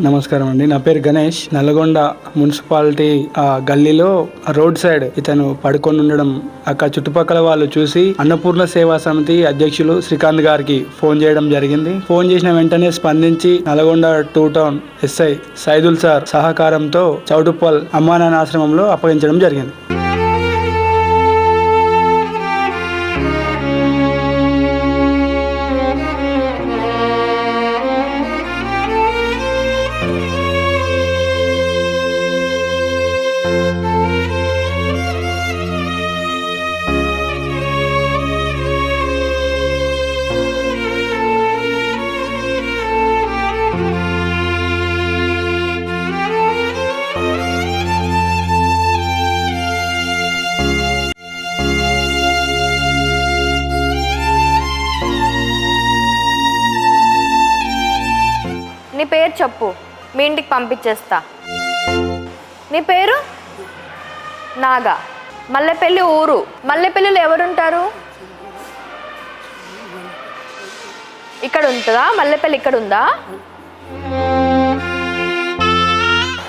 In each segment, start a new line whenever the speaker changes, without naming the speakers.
నమస్కారం అండి. నా పేరు గణేష్. నల్గొండ మున్సిపాలిటీ గల్లీలో రోడ్ సైడ్ ఇతను పడుకొని ఉండడం అక్కడ చుట్టుపక్కల వాళ్ళు చూసి అన్నపూర్ణ సేవా సమితి అధ్యక్షులు శ్రీకాంత్ గారికి ఫోన్ చేయడం జరిగింది. ఫోన్ చేసిన వెంటనే స్పందించి Nalgonda 2 town SI Saidul sir సహకారంతో చౌటుప్పల్ అమ్మానాన్న ఆశ్రమంలో అప్పగించడం జరిగింది.
నీ పేరు చెప్పు, మీ ఇంటికి పంపించేస్తా. నీ పేరు నాగా. మల్లెపల్లి ఊరు. మల్లెపల్లిలో ఎవరుంటారు? ఇక్కడ ఉంటుందా? మల్లెపల్లి ఇక్కడ ఉందా?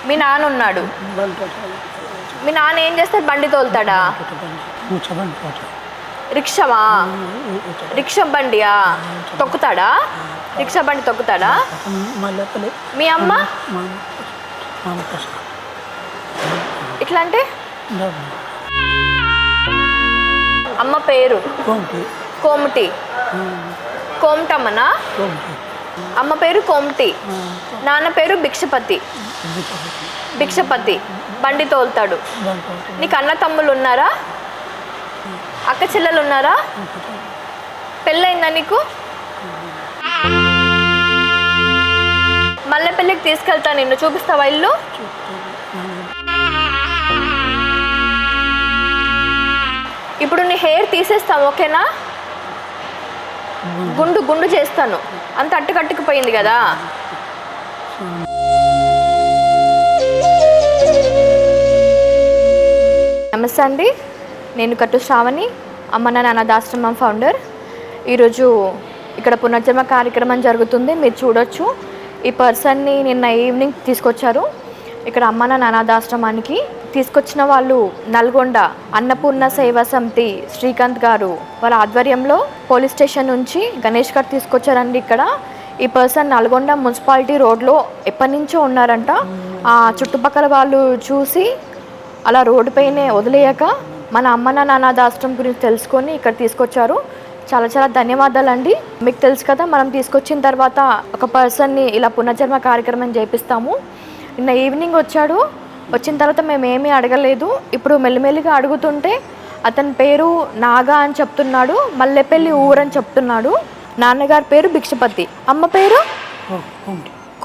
మీ నాన్న ఉన్నాడు. మీ నాన్న ఏం చేస్తాడు? బండి తోలుతాడా? రిక్షమా? రిక్షా బండియా? తొక్కుతాడా? రిక్షా బండి తొక్కుతాడా? మీ అమ్మ ఇట్లా అంటే అమ్మ పేరు కోమటి. కోమటమ్మనా? అమ్మ పేరు కోమటి, నాన్న పేరు భిక్షపతి. భిక్షపతి బండి తోలుతాడు. నీకు అన్న తమ్ముళ్ళు ఉన్నారా? అక్క చెల్లెలు ఉన్నారా? పెళ్ళయిందా నీకు? మల్లెపల్లికి తీసుకెళ్తా నిన్ను. చూపిస్తావా ఇల్లు? ఇప్పుడు నీ హెయిర్ తీసేస్తాం, ఓకేనా? గుండు గుండు చేస్తాను. అంత అట్టుకట్టుకుపోయింది కదా. నమస్తే అండి, నేను కట్టు శ్రావణి, అమ్మానాన్న అనాథాశ్రమం ఫౌండర్. ఈరోజు ఇక్కడ పునర్జన్మ కార్యక్రమం జరుగుతుంది. మీరు చూడొచ్చు. ఈ పర్సన్ని నిన్న ఈవినింగ్ తీసుకొచ్చారు. ఇక్కడ అమ్మానాన్న అనాథాశ్రమానికి తీసుకొచ్చిన వాళ్ళు నల్గొండ అన్నపూర్ణ సేవా సమితి శ్రీకాంత్ గారు వాళ్ళ ఆధ్వర్యంలో పోలీస్ స్టేషన్ నుంచి గణేష్ గారు తీసుకొచ్చారండి. ఇక్కడ ఈ పర్సన్ నల్గొండ మున్సిపాలిటీ రోడ్లో ఎప్పటి నుంచో ఉన్నారంట. ఆ చుట్టుపక్కల వాళ్ళు చూసి అలా రోడ్డు పైనే వదిలేయక మన అమ్మానాన్న అనాథాశ్రమం గురించి తెలుసుకొని ఇక్కడ తీసుకొచ్చారు. చాలా చాలా ధన్యవాదాలండి. మీకు తెలుసు కదా, మనం తీసుకొచ్చిన తర్వాత ఒక పర్సన్ని ఇలా పునర్జన్మ కార్యక్రమం చేపిస్తాము. నిన్న ఈవినింగ్ వచ్చాడు. వచ్చిన తర్వాత మేము ఏమీ అడగలేదు. ఇప్పుడు మెల్లిమెల్లిగా అడుగుతుంటే అతని పేరు నాగా అని చెప్తున్నాడు. మల్లెపల్లి ఊరు అని చెప్తున్నాడు. నాన్నగారి పేరు భిక్షపతి, అమ్మ పేరు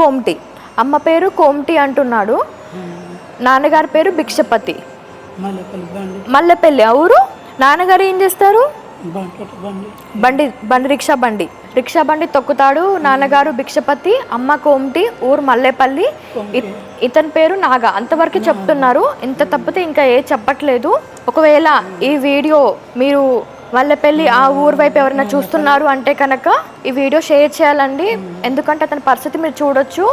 కోమటి. అమ్మ పేరు కోమటి అంటున్నాడు. నాన్నగారి పేరు భిక్షపతి. మల్లెపల్లి ఊరు. నాన్నగారు ఏం చేస్తారు? బండి రిక్షా బండి తొక్కుతాడు. నాన్నగారు భిక్షపతి, అమ్మ కోమటి, ఊరు మల్లెపల్లి. ఇతని పేరు నాగా. అంతవరకు చెప్తున్నారు. ఇంత తప్పితే ఇంకా ఏ చెప్పట్లేదు. ఒకవేళ ఈ వీడియో మీరు మల్లెపల్లి ఆ ఊరు వైపు ఎవరైనా చూస్తున్నారు అంటే కనుక ఈ వీడియో షేర్ చేయాలండి. ఎందుకంటే అతని పరిస్థితి మీరు చూడొచ్చు.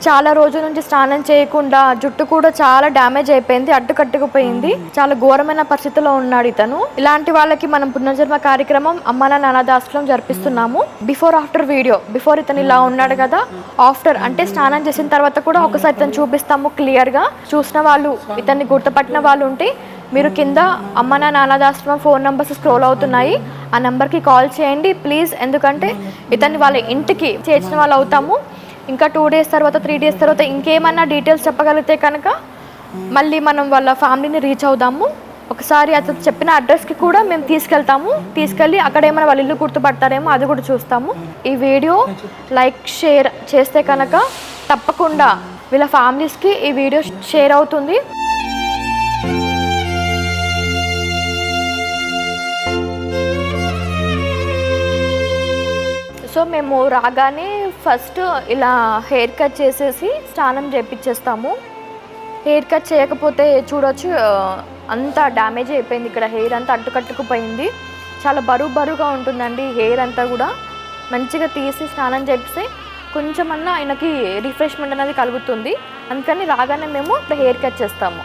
చాలా రోజుల నుంచి స్నానం చేయకుండా, జుట్టు కూడా చాలా డ్యామేజ్ అయిపోయింది, అడ్డుకట్టుకుపోయింది. చాలా ఘోరమైన పరిస్థితిలో ఉన్నాడు ఇతను. ఇలాంటి వాళ్ళకి మనం పునర్జన్మ కార్యక్రమం అమ్మానాన్న అనాథాశ్రమం జరిపిస్తున్నాము. Before after video. బిఫోర్ ఇతను ఇలా ఉన్నాడు కదా, ఆఫ్టర్ అంటే స్నానం చేసిన తర్వాత కూడా ఒకసారి ఇతను చూపిస్తాము క్లియర్గా. చూసిన వాళ్ళు, ఇతన్ని గుర్తుపట్టిన వాళ్ళు ఉంటే మీరు కింద అమ్మానాన్న అనాథాశ్రమం ఫోన్ నెంబర్స్ స్క్రోల్ అవుతున్నాయి. ఆ నెంబర్కి కాల్ చేయండి ప్లీజ్. ఎందుకంటే ఇతన్ని వాళ్ళ ఇంటికి చేర్చిన వాళ్ళు అవుతాము. ఇంకా 2 డేస్ తర్వాత 3 డేస్ తర్వాత ఇంకేమన్నా డీటెయిల్స్ చెప్పగలిగితే కనుక మళ్ళీ మనం వాళ్ళ ఫ్యామిలీని రీచ్ అవుదాము. ఒకసారి అతను చెప్పిన అడ్రస్కి కూడా మేము తీసుకెళ్ళి అక్కడ ఏమైనా వాళ్ళ ఇల్లు గుర్తుపడతారేమో అది కూడా చూస్తాము. ఈ వీడియో లైక్ షేర్ చేస్తే కనుక తప్పకుండా వీళ్ళ ఫ్యామిలీస్కి ఈ వీడియో షేర్ అవుతుంది. సో మేము రాగానే ఫస్ట్ ఇలా హెయిర్ కట్ చేసేసి స్నానం చేయించేస్తాము. హెయిర్ కట్ చేయకపోతే చూడొచ్చు అంతా డ్యామేజ్ అయిపోయింది. ఇక్కడ హెయిర్ అంతా అట్టుకట్టుకుపోయింది. చాలా బరువుగా ఉంటుందండి హెయిర్ అంతా కూడా. మంచిగా తీసి స్నానం చేపిస్తే కొంచెమన్నా ఆయనకి రిఫ్రెష్మెంట్ అనేది కలుగుతుంది. అందుకని రాగానే మేము హెయిర్ కట్ చేస్తాము.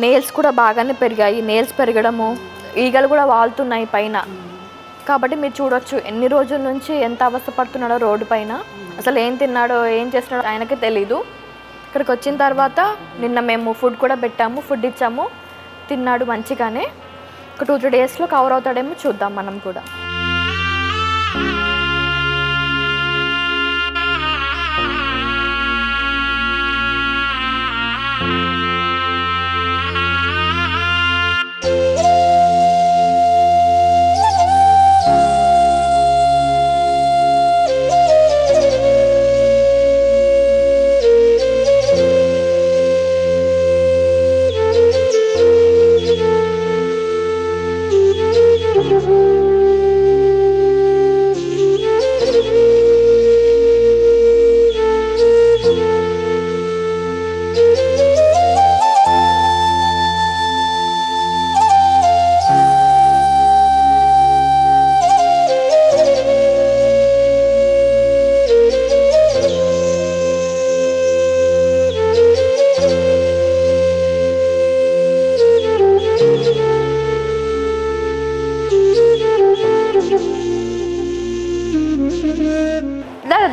నెయిల్స్ కూడా బాగానే పెరిగాయి. నెయిల్స్ పెరగడము, ఈగలు కూడా వాలుతున్నాయి పైన. కాబట్టి మీరు చూడొచ్చు ఎన్ని రోజుల నుంచి ఎంత అవస్థపడుతున్నాడో రోడ్డు పైన. అసలు ఏం తిన్నాడో ఏం చేస్తున్నాడో ఆయనకే తెలీదు. ఇక్కడికి వచ్చిన తర్వాత నిన్న మేము ఫుడ్ కూడా పెట్టాము, ఫుడ్ ఇచ్చాము, తిన్నాడు మంచిగానే. ఒక 2-3 డేస్లో కవర్ అవుతాడేమో చూద్దాం మనం కూడా.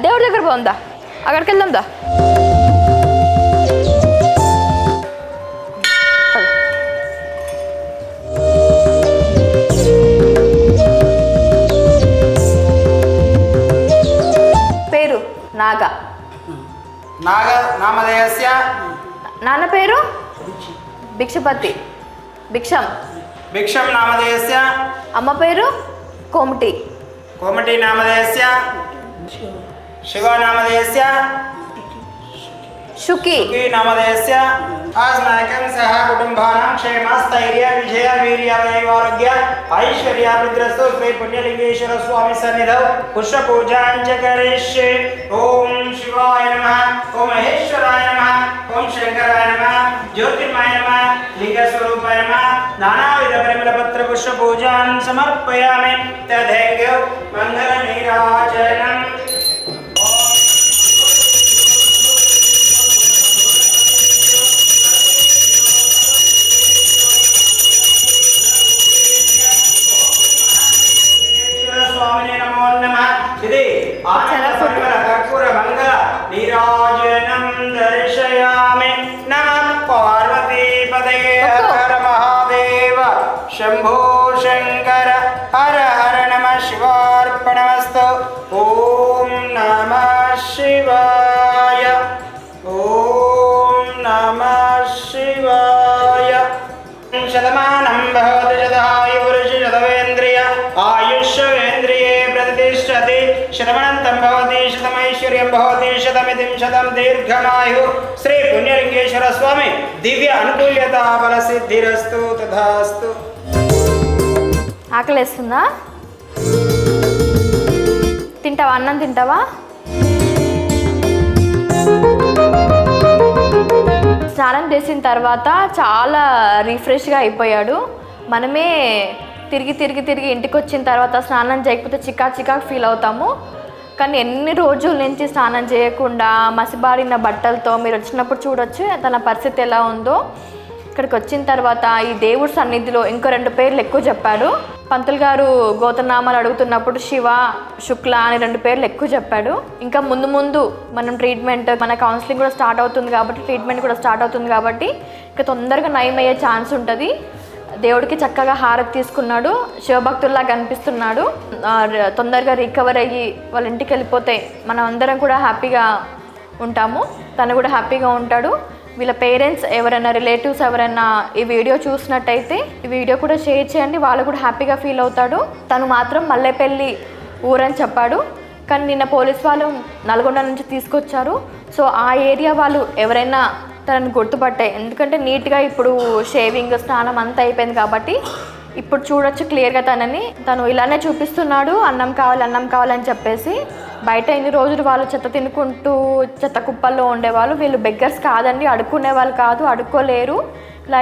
దేవుడి దగ్గర పోందా, అక్కడికి వెళ్దాందా. పేరు నాగ.
నామధేయస్య.
నాన్న పేరు భిక్షపతి. భిక్షం.
భిక్షం నామధేయస్య.
అమ్మ పేరు కోమటి.
కోమటి నామధేయస్య. शिव नामधेयस्य.
शुकी
नामधेयस्य. अस्माकं सह कुटुम्बानां क्षेमस्थैर्य विजय वीर्यारोग्य ऐश्वर्याभिवृद्धिरस्तु श्री पुण्यलिंगेश्वर स्वामी सन्निधौ पुष्पपूजां च करिष्ये. ओम शिवाय नमः, ओम महेश्वराय नमः, ओम शंकराय नमः, ज्योतिर्मय नमः, लिंगस्वरूपाय नमः. नानाविध परिमलपत्र पुष्पपूजां समर्पयामि. तदेव मङ्गलनीराजनम्. नीराजनं दर्शयामि. नमः पार्वतीपतये हर महादेव शंभो शंकर हर हर नमः शिवार्पणमस्तु. ओम नमः शिवाय. ओम नमः शिवाय. शतमानं भवति शतायु पुरुष शतवेन्द्रिय आयुष्यवेन्द्रिये प्रतिष्ठति. शतमनन्तं भवति शतमैश्वर्यं भवति शतमितिं शतं दीर्घमायुः. श्री पुण्यलिंगेश्वर स्वामी दिव्य अनुकूल्यता बल सिद्धिरस्तु तथास्तु.
ఆకలేస్తుందా? తింటావా? అన్నం తింటావా? స్నానం చేసిన తర్వాత చాలా రిఫ్రెష్గా అయిపోయాడు. మనమే తిరిగి తిరిగి తిరిగి ఇంటికి వచ్చిన తర్వాత స్నానం చేయకపోతే చికాకు ఫీల్ అవుతాము. కానీ ఎన్ని రోజుల నుంచి స్నానం చేయకుండా మసిబారిన బట్టలతో మీరు వచ్చినప్పుడు చూడొచ్చు తన పరిస్థితి ఎలా ఉందో. ఇక్కడికి వచ్చిన తర్వాత ఈ దేవుడి సన్నిధిలో ఇంకో 2 పేర్లు ఎక్కువ చెప్పాడు. పంతులు గారు గోతనామాలు అడుగుతున్నప్పుడు శివ, శుక్ల అని 2 పేర్లు ఎక్కువ చెప్పాడు. ఇంకా ముందు మనం ట్రీట్మెంట్, మన కౌన్సిలింగ్ కూడా స్టార్ట్ అవుతుంది కాబట్టి, ట్రీట్మెంట్ కూడా స్టార్ట్ అవుతుంది కాబట్టి ఇంకా తొందరగా నయమయ్యే ఛాన్స్ ఉంటుంది. దేవుడికి చక్కగా హారతి తీసుకున్నాడు, శివభక్తుల్లా కనిపిస్తున్నాడు. తొందరగా రికవర్ అయ్యి వాళ్ళ ఇంటికి వెళ్ళిపోతే మనం అందరం కూడా హ్యాపీగా ఉంటాము, తను కూడా హ్యాపీగా ఉంటాడు. వీళ్ళ పేరెంట్స్ ఎవరైనా రిలేటివ్స్ ఎవరైనా ఈ వీడియో చూసినట్టయితే ఈ వీడియో కూడా షేర్ చేయండి, వాళ్ళు కూడా హ్యాపీగా ఫీల్ అవుతాడు. తను మాత్రం మల్లెపల్లి ఊరని చెప్పాడు, కానీ నిన్న పోలీస్ వాళ్ళు నల్గొండ నుంచి తీసుకొచ్చారు. సో ఆ ఏరియా వాళ్ళు ఎవరైనా తనని గుర్తుపట్టే, ఎందుకంటే నీట్గా ఇప్పుడు షేవింగ్, స్నానం అంతా అయిపోయింది కాబట్టి ఇప్పుడు చూడొచ్చు క్లియర్గా తనని. తను ఇలానే చూపిస్తున్నాడు, అన్నం కావాలని చెప్పేసి. బయట ఇన్ని రోజులు వాళ్ళు చెత్త తినుకుంటూ చెత్త కుప్పల్లో ఉండేవాళ్ళు. వీళ్ళు బెగ్గర్స్ కాదండి, అడుక్కునే వాళ్ళు కాదు, అడుక్కోలేరు.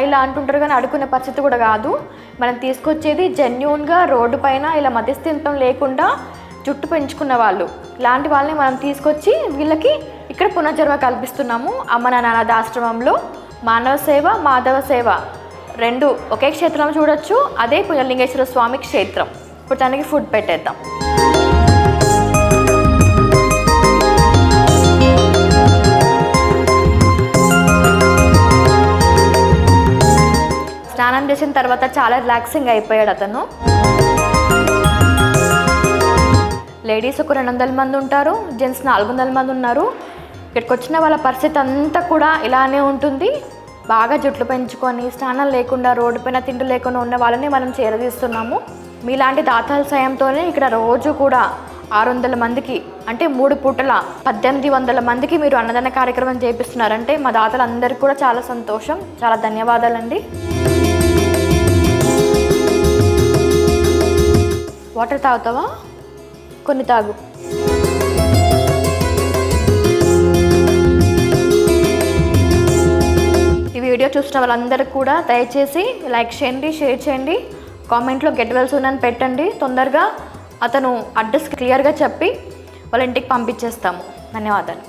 ఇలా అంటుంటారు కానీ అడుక్కునే పరిస్థితి కూడా కాదు. మనం తీసుకొచ్చేది జెన్యూన్గా రోడ్డు పైన ఇలా మధ్యస్థితం లేకుండా జుట్టు పెంచుకున్న వాళ్ళు. ఇలాంటి వాళ్ళని మనం తీసుకొచ్చి వీళ్ళకి ఇక్కడ పునర్జన్మ కల్పిస్తున్నాము. అమ్మ నాన్న అనాథాశ్రమంలో మానవ సేవ, మాధవ సేవ రెండు ఒకే క్షేత్రం చూడొచ్చు. అదే పుణ్యలింగేశ్వర స్వామి క్షేత్రం. ఇప్పుడు తనకి ఫుడ్ పెట్టేద్దాం. స్నానం చేసిన తర్వాత చాలా రిలాక్సింగ్ అయిపోయాడు అతను. లేడీస్ ఒక 200 మంది ఉంటారు, జెంట్స్ 400 మంది ఉన్నారు. ఇక్కడికి వచ్చిన వాళ్ళ పరిస్థితి అంతా కూడా ఇలానే ఉంటుంది. బాగా జుట్లు పెంచుకొని స్నానం లేకుండా రోడ్డు పైన తిండి లేకుండా ఉన్న వాళ్ళని మనం చేరదీస్తున్నాము. మీలాంటి దాతల సాయంతోనే ఇక్కడ రోజు కూడా 600 మందికి అంటే 3 పూటల 1800 మందికి మీరు అన్నదాన కార్యక్రమం చేపిస్తున్నారంటే మా దాతలందరికీ కూడా చాలా సంతోషం. చాలా ధన్యవాదాలండి. వాటర్ తాగుతావా? కొన్ని తాగు. ఈ వీడియో చూసిన వాళ్ళందరికీ కూడా దయచేసి లైక్ చేయండి, షేర్ చేయండి, కామెంట్లో గెట్ వెల్ సూన్ అని పెట్టండి. తొందరగా అతను అడ్రస్ క్లియర్గా చెప్పి వాళ్ళ ఇంటికి పంపించేస్తాము. ధన్యవాదాలు.